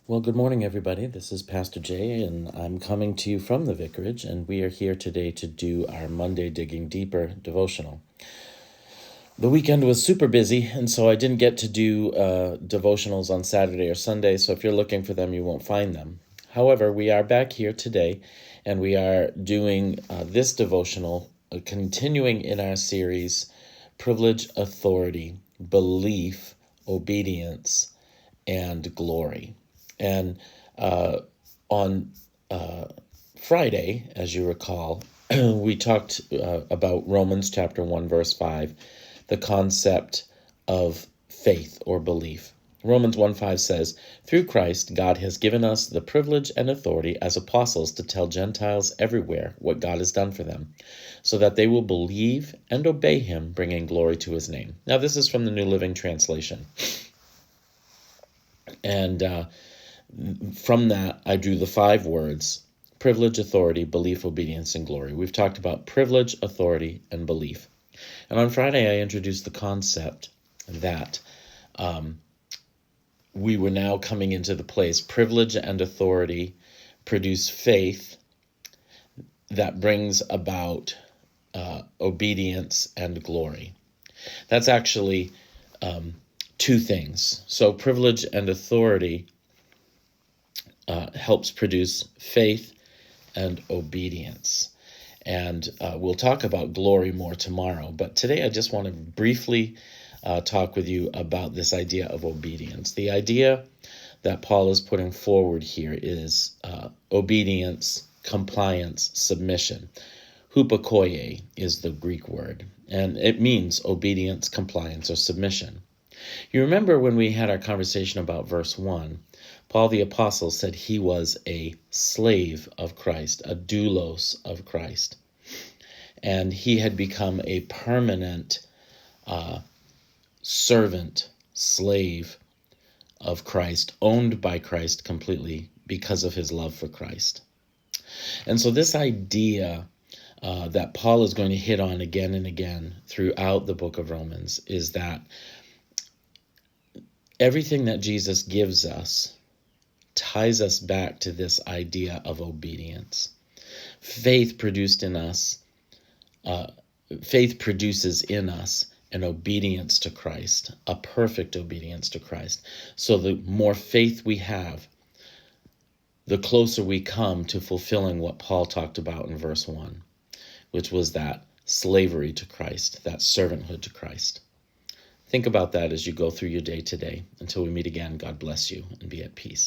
Well, good morning, everybody. This is Pastor Jay, and I'm coming to you from the Vicarage, and we are here today to do our Monday Digging Deeper devotional. The weekend was super busy, and so I didn't get to do devotionals on Saturday or Sunday, so if you're looking for them, you won't find them. However, we are back here today, and we are doing this devotional, continuing in our series, Privilege, Authority, Belief, Obedience, and Glory. And on Friday, as you recall, we talked about Romans chapter 1, verse 5, the concept of faith or belief. Romans 1:5 says, "Through Christ, God has given us the privilege and authority as apostles to tell Gentiles everywhere what God has done for them, so that they will believe and obey him, bringing glory to his name." Now, this is from the New Living Translation. And from that, I drew the 5 words: privilege, authority, belief, obedience, and glory. We've talked about privilege, authority, and belief. And on Friday, I introduced the concept that we were now coming into the place. Privilege and authority produce faith that brings about obedience and glory. That's actually 2 things. So privilege and authority helps produce faith and obedience. And we'll talk about glory more tomorrow. But today I just want to briefly talk with you about this idea of obedience. The idea that Paul is putting forward here is obedience, compliance, submission. Hupakoie is the Greek word, and it means obedience, compliance, or submission. You remember when we had our conversation about verse 1, Paul the Apostle said he was a slave of Christ, a doulos of Christ. And he had become a permanent servant, slave of Christ, owned by Christ completely because of his love for Christ. And so this idea that Paul is going to hit on again and again throughout the book of Romans is that everything that Jesus gives us ties us back to this idea of obedience. Faith produces in us an obedience to Christ, a perfect obedience to Christ. So the more faith we have, the closer we come to fulfilling what Paul talked about in verse 1, which was that slavery to Christ, that servanthood to Christ. Think about that as you go through your day today. Until we meet again, God bless you and be at peace.